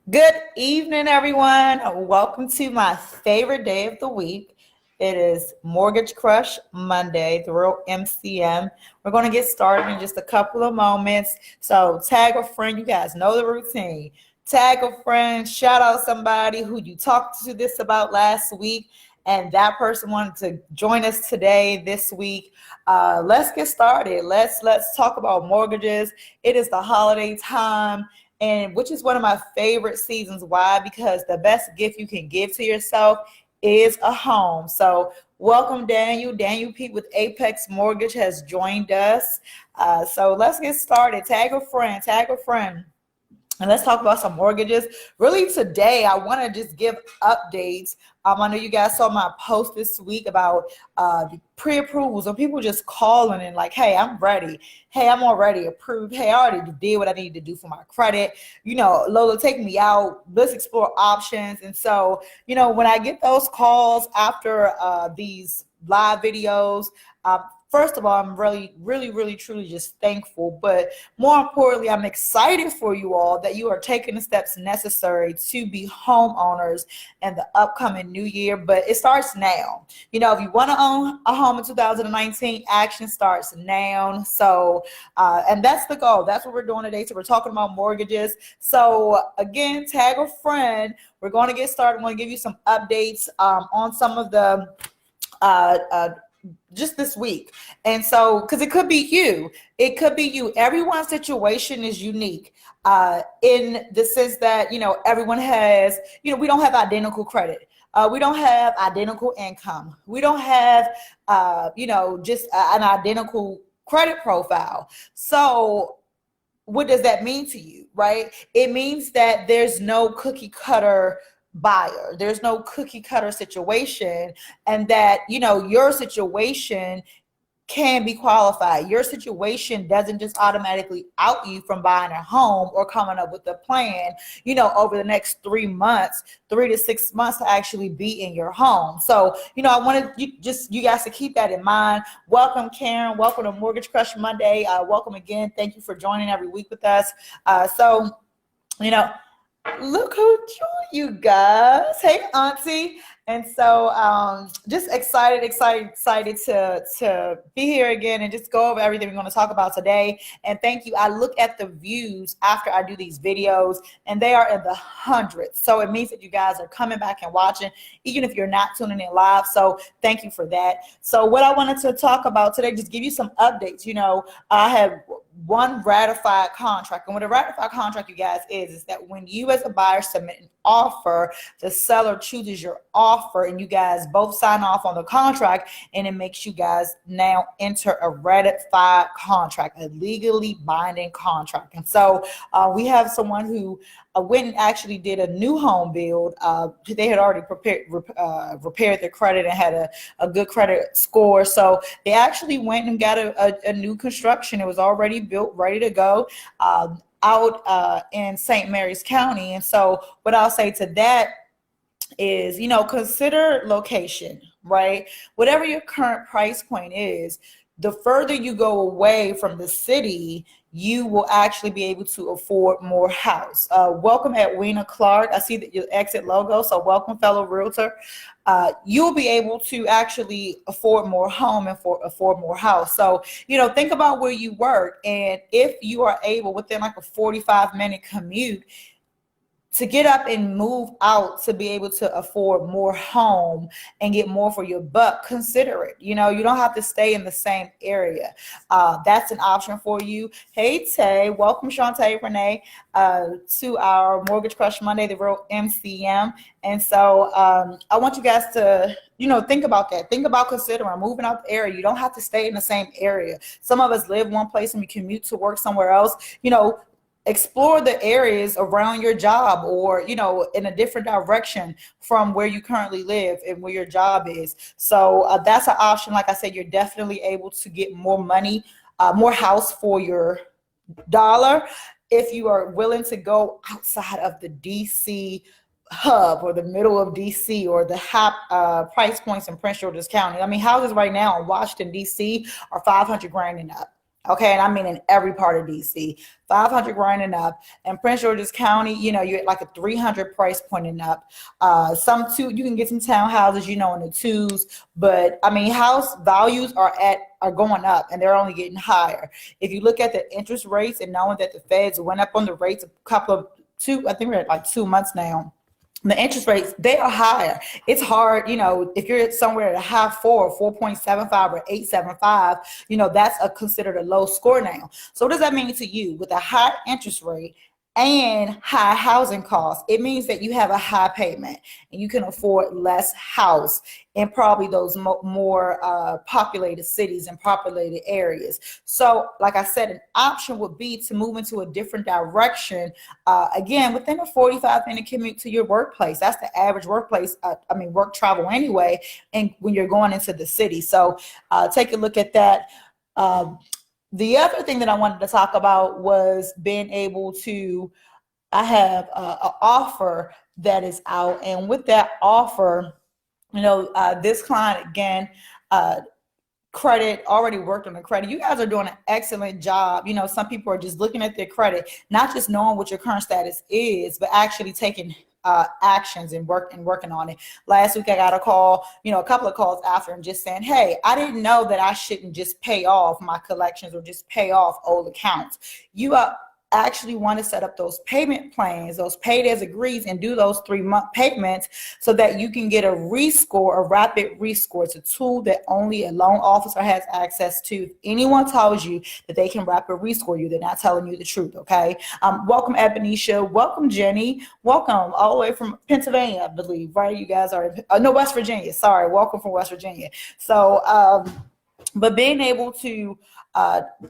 Good evening, everyone. Welcome to my favorite day of the week. It is Mortgage Crush Monday, the real MCM. We're going to get started in just a couple of moments. So, tag a friend. You guys know the routine. Tag a friend, shout out somebody who you talked to this about last week, and that person wanted to join us today, this week. Let's get started. Let's talk about mortgages. It is the holiday time, and which is one of my favorite seasons. Why? Because the best gift you can give to yourself is a home. So welcome, Daniel. Daniel Pete with Apex Mortgage has joined us. So let's get started. Tag a friend. Tag a friend. And let's talk about some mortgages. Really, today, I want to just give updates. I know you guys saw my post this week about the pre-approvals and people just calling and like, hey, I'm ready. Hey, I'm already approved. Hey, I already did what I need to do for my credit. Lola, take me out. Let's explore options. And so, when I get those calls after these live videos, first of all, I'm really, truly just thankful. But more importantly, I'm excited for you all that you are taking the steps necessary to be homeowners in the upcoming new year. But it starts now. If you want to own a home in 2019, action starts now. So, and that's the goal. That's what we're doing today. So we're talking about mortgages. So again, tag a friend. We're going to get started. I'm going to give you some updates on some of the just this week. And so, because it could be you, everyone's situation is unique in the sense that, everyone has, we don't have identical credit. We don't have identical income. We don't have, just an identical credit profile. So what does that mean to you, right? It means that there's no cookie cutter buyer. There's no cookie cutter situation, and that, your situation can be qualified. Your situation doesn't just automatically out you from buying a home or coming up with a plan, over the next 3 months, 3 to 6 months to actually be in your home. So, I wanted you guys to keep that in mind. Welcome, Karen. Welcome to Mortgage Crush Monday. Welcome again. Thank you for joining every week with us. Look who joined you guys. Hey, Auntie. And so just excited to be here again and just go over everything we're going to talk about today. And thank you. I look at the views after I do these videos, and they are in the hundreds. So it means that you guys are coming back and watching, even if you're not tuning in live. So thank you for that. So what I wanted to talk about today, just give you some updates. I have one ratified contract. And what a ratified contract, you guys, is that when you as a buyer submit an offer, the seller chooses your offer, and you guys both sign off on the contract, and it makes you guys now enter a ratified contract, a legally binding contract. And so we have someone who went and actually did a new home build. They had already repaired their credit and had a good credit score. So they actually went and got a new construction. It was already built, ready to go, out in St. Mary's County. And so what I'll say to that is, consider location, right? Whatever your current price point is, the further you go away from the city, you will actually be able to afford more house. Welcome, Edwina Clark. I see that your exit logo. So welcome, fellow realtor. You'll be able to actually afford more home and afford more house. So, think about where you work. And if you are able, within like a 45-minute commute, to get up and move out to be able to afford more home and get more for your buck, consider it. You don't have to stay in the same area. That's an option for you. Hey, Tay, welcome, Shantae Renee, to our Mortgage Crush Monday, the real MCM. And so I want you guys to, think about that. Think about considering moving out the area. You don't have to stay in the same area. Some of us live one place and we commute to work somewhere else. Explore the areas around your job, or in a different direction from where you currently live and where your job is. So that's an option. Like I said, you're definitely able to get more money, more house for your dollar, if you are willing to go outside of the DC hub or the middle of DC or the price points in Prince George's County. I mean, houses right now in Washington DC are $500,000 and up. Okay, and I mean in every part of DC, 500 grand and up. And Prince George's County, you're at like a 300 price point and up. You can get some townhouses, in the twos, but I mean, house values are going up and they're only getting higher. If you look at the interest rates and knowing that the feds went up on the rates I think we're at like 2 months now. The interest rates, they are higher. It's hard, if you're somewhere at a high 4.75 or 8.75, that's considered a low score now. So what does that mean to you? With a high interest rate and high housing costs, it means that you have a high payment and you can afford less house in probably those more populated cities and populated areas. So like I said, an option would be to move into a different direction, again, within a 45-minute commute to your workplace. That's the average workplace, work travel anyway, and when you're going into the city. So take a look at that. The other thing that I wanted to talk about was being able to, I have an offer that is out. And with that offer, this client, again, credit, already worked on the credit. You guys are doing an excellent job. Some people are just looking at their credit, not just knowing what your current status is, but actually taking actions and working on it. Last week I got a call, a couple of calls after, and just saying, hey, I didn't know that I shouldn't just pay off my collections or just pay off old accounts. You actually want to set up those payment plans, those paid as agreed, and do those 3-month payments so that you can get a rapid rescore. It's a tool that only a loan officer has access to. If anyone tells you that they can rapid rescore you, they're not telling you the truth, okay? Welcome, Ebenesia. Welcome, Jenny. Welcome all the way from Pennsylvania, I believe, right? You guys are, West Virginia. Sorry, welcome from West Virginia. So, but being able to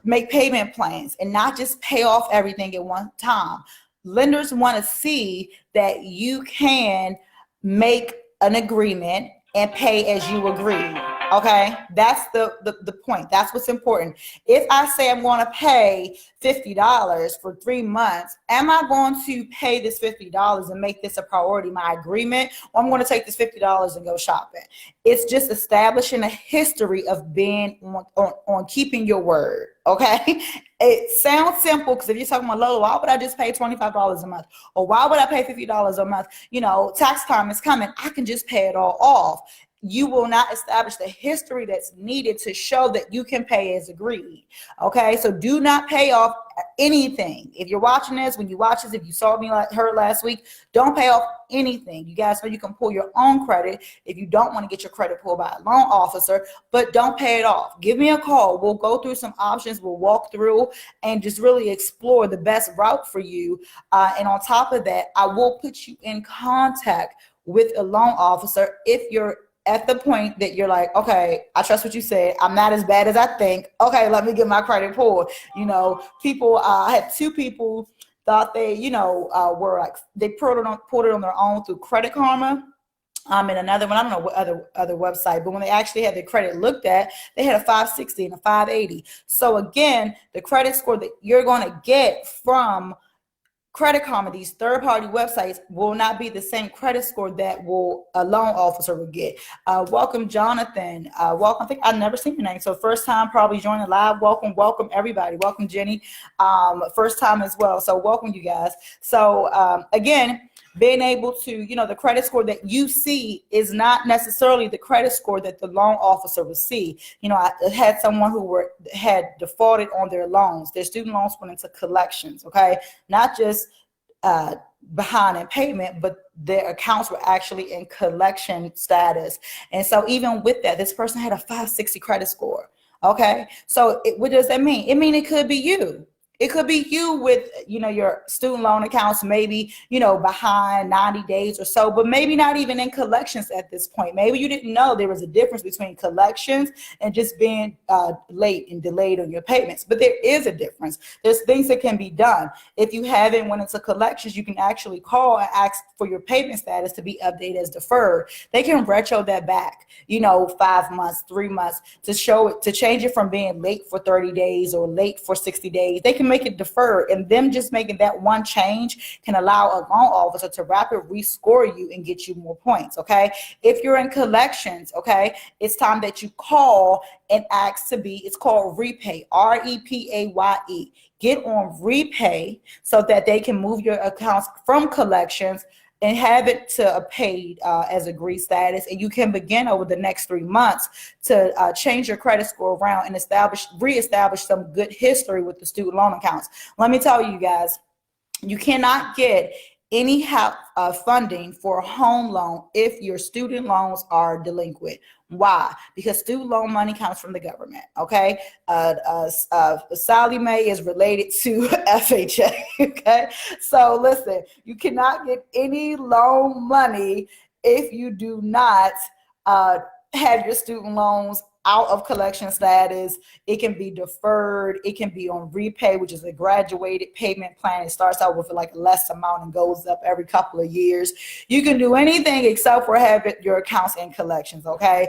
make payment plans and not just pay off everything at one time. Lenders want to see that you can make an agreement and pay as you agree. Okay, that's the point. That's what's important. If I say I'm going to pay $50 for 3 months, am I going to pay this $50 and make this a priority, my agreement, or I'm going to take this $50 and go shopping? It's just establishing a history of being on keeping your word. Okay, it sounds simple because if you're talking about Lola, why would I just pay $25 a month, or why would I pay $50 a month? Tax time is coming. I can just pay it all off. You will not establish the history that's needed to show that you can pay as agreed. Okay, so do not pay off anything. If you're watching this, when you watch this, if you saw me like her last week, don't pay off anything. You guys know you can pull your own credit if you don't want to get your credit pulled by a loan officer, but don't pay it off. Give me a call. We'll go through some options. We'll walk through and just really explore the best route for you. And on top of that, I will put you in contact with a loan officer if you're at the point that you're like, okay, I trust what you said. I'm not as bad as I think. Okay, let me get my credit pulled. People, I had 2 people thought they, were like, they pulled it on their own through Credit Karma. And another one, I don't know what other website, but when they actually had their credit looked at, they had a 560 and a 580. So again, the credit score that you're going to get from Credit Karma, these third-party websites, will not be the same credit score that a loan officer would get. Welcome, Jonathan. Welcome. I think I've never seen your name, so first time probably joining live. Welcome everybody. Welcome, Jenny. First time as well. So welcome, you guys. So again, being able to, the credit score that you see is not necessarily the credit score that the loan officer will see. I had someone who had defaulted on their loans. Their student loans went into collections, okay? Not just behind in payment, but their accounts were actually in collection status. And so even with that, this person had a 560 credit score, okay? So what does that mean? It means it could be you. It could be you with, your student loan accounts, maybe, behind 90 days or so, but maybe not even in collections at this point. Maybe you didn't know there was a difference between collections and just being late and delayed on your payments. But there is a difference. There's things that can be done. If you haven't went into collections, you can actually call and ask for your payment status to be updated as deferred. They can retro that back, 5 months, 3 months, to show it, to change it from being late for 30 days or late for 60 days. They can can make it deferred, and them just making that one change can allow a loan officer to rapidly rescore you and get you more points. Okay, if you're in collections, okay, it's time that you call and ask to be, it's called REPAYE, REPAYE. Get on REPAYE so that they can move your accounts from collections and have it to a paid as agreed status, and you can begin over the next 3 months to change your credit score around and reestablish some good history with the student loan accounts. Let me tell you guys, you cannot get any help funding for a home loan if your student loans are delinquent. Why? Because student loan money comes from the government. Okay, Sallie Mae is related to FHA. Okay, so listen, you cannot get any loan money if you do not have your student loans out of collection status. It can be deferred. It can be on REPAYE, which is a graduated payment plan. It starts out with like a less amount and goes up every couple of years. You can do anything except for having your accounts in collections. Okay.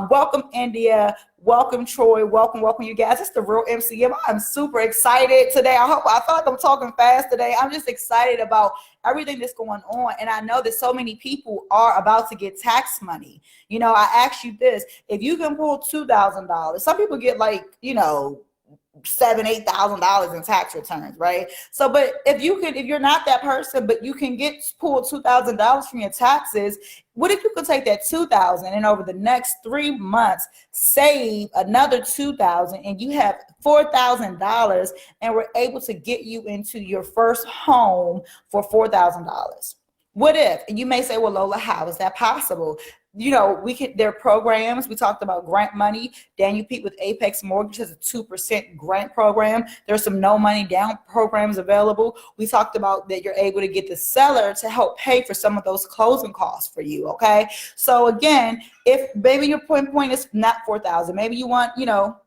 Welcome, India. Welcome, Troy. Welcome you guys. It's the Real MCM. I'm super excited today. I feel like I'm talking fast today. I'm just excited about everything that's going on. And I know that so many people are about to get tax money. You know, I asked you this, if you can pull $2,000, some people get like, you know, $7,000-8,000 in tax returns, right? So, but if you're not that person, but you can pull $2,000 from your taxes, what if you could take that $2,000 and over the next 3 months save another $2,000 and you have $4,000 and we're able to get you into your first home for $4,000? What if? And you may say, well, Lola, how is that possible? You know, there are programs. We talked about grant money. Daniel Pete with Apex Mortgage has a 2% grant program. There's some no money down programs available. We talked about that you're able to get the seller to help pay for some of those closing costs for you. Okay. So again, if maybe your point is not $4,000, maybe you want, you know,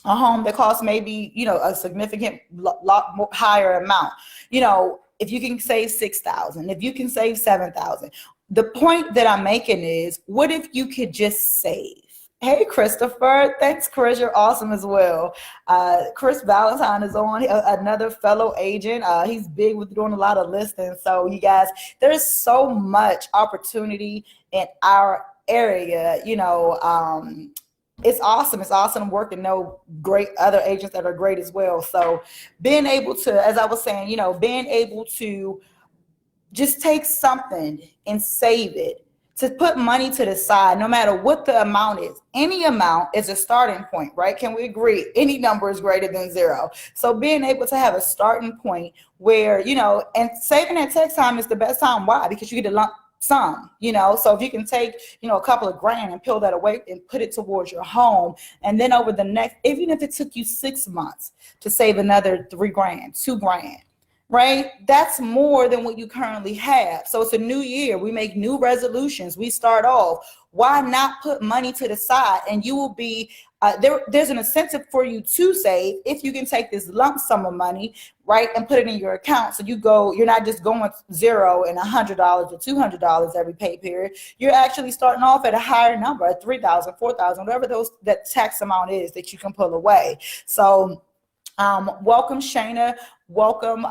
a home that costs maybe, you know, a significant lot more higher amount, you know, if you can save $6,000, if you can save $7,000. The point that I'm making is, what if you could just save? Hey, Christopher. Thanks, Chris. You're awesome as well. Chris Valentine is on, another fellow agent. He's big with doing a lot of listings. So you guys, there's so much opportunity in our area. You know, it's awesome. It's awesome work and know great other agents that are great as well. So being able to, as I was saying, you know, being able to just take something and save it, to put money to the side, no matter what the amount is. Any amount is a starting point, right? Can we agree? Any number is greater than zero. So being able to have a starting point where, you know, and saving at tax time is the best time. Why? Because you get a lump sum, you know. So if you can take, you know, a couple of grand and peel that away and put it towards your home, and then over the next, even if it took you 6 months to save another $3,000, $2,000, right? That's more than what you currently have. So it's a new year. We make new resolutions. We start off. Why not put money to the side? And you will be, there's an incentive for you to save if you can take this lump sum of money, right, and put it in your account. So you're not just going $0 and $100 or $200 every pay period. You're actually starting off at a higher number, at $3,000, $4,000, whatever that tax amount is that you can pull away. So welcome, Shayna. Welcome,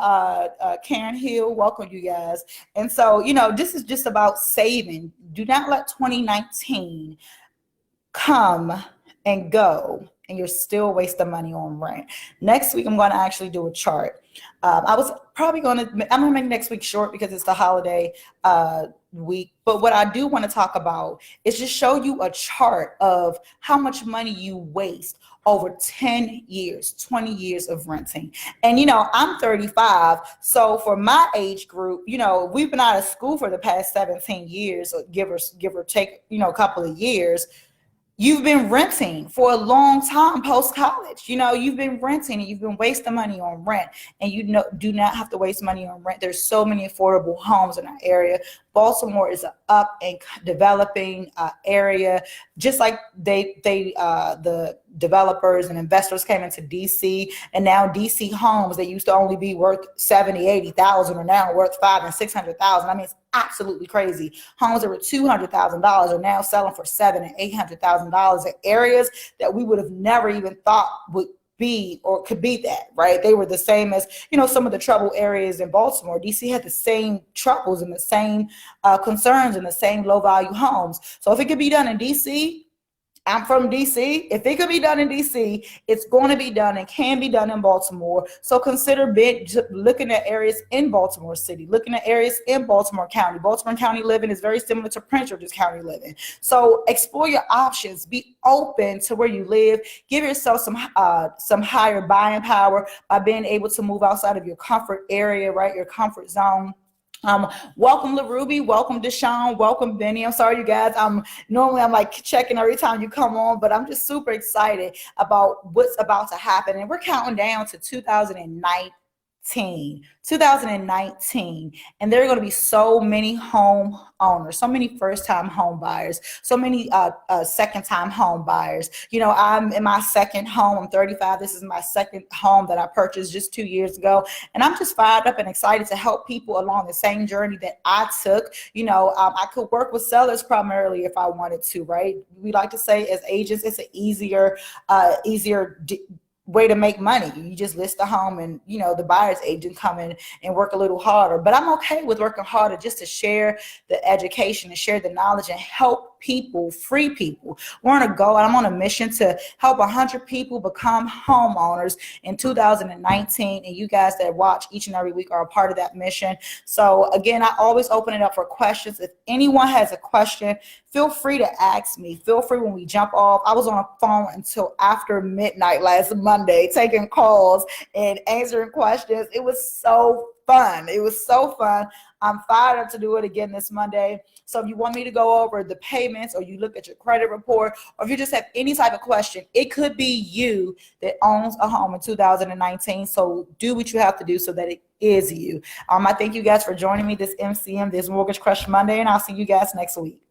Karen Hill. Welcome, you guys. And so, you know, this is just about saving. Do not let 2019 come and go and you're still wasting money on rent. Next week, I'm going to actually do a chart. I'm going to make next week short because it's the holiday week. But what I do want to talk about is just show you a chart of how much money you waste over 10 years, 20 years of renting. And, you know, I'm 35. So for my age group, you know, we've been out of school for the past 17 years, or give or take, you know, a couple of years. You've been renting for a long time post-college. You know, you've been renting and you've been wasting money on rent, and you know, do not have to waste money on rent. There's so many affordable homes in our area. Baltimore is an up and developing area, just like the developers and investors came into DC, and now DC homes that used to only be worth $70,000, $80,000 are now worth $500,000 and $600,000. I mean, it's absolutely crazy. Homes that were $200,000 are now selling for $700,000 and $800,000 in areas that we would have never even thought would be or could beat that, right? They were the same as, some of the trouble areas in Baltimore. DC had the same troubles and the same concerns and the same low value homes. So if it could be done in DC, I'm from DC. If it could be done in DC, it's going to be done and can be done in Baltimore. So consider looking at areas in Baltimore City, looking at areas in Baltimore County. Baltimore County living is very similar to Prince George's County living. So explore your options. Be open to where you live. Give yourself some higher buying power by being able to move outside of your comfort area, right? Your comfort zone. Welcome LaRuby, welcome Deshaun, welcome Benny. I'm sorry, you guys. Normally I'm like checking every time you come on, but I'm just super excited about what's about to happen. And we're counting down to 2019, and there are going to be so many home owners, so many first-time home buyers, so many second-time home buyers. I'm in my second home. I'm 35. This is my second home that I purchased just 2 years ago, and I'm just fired up and excited to help people along the same journey that I took. I could work with sellers primarily if I wanted to, right? We like to say as agents, it's an easier way to make money. You just list the home and, the buyer's agent come in and work a little harder. But I'm okay with working harder just to share the education and share the knowledge and help people, free people. We're on a goal. I'm on a mission to help 100 people become homeowners in 2019. And you guys that watch each and every week are a part of that mission. So again, I always open it up for questions. If anyone has a question, feel free to ask me. Feel free when we jump off. I was on a phone until after midnight last Monday, taking calls and answering questions. It was so fun. I'm fired up to do it again this Monday. So if you want me to go over the payments, or you look at your credit report, or if you just have any type of question, it could be you that owns a home in 2019. So do what you have to do so that it is you. I thank you guys for joining me this MCM, this Mortgage Crush Monday, and I'll see you guys next week.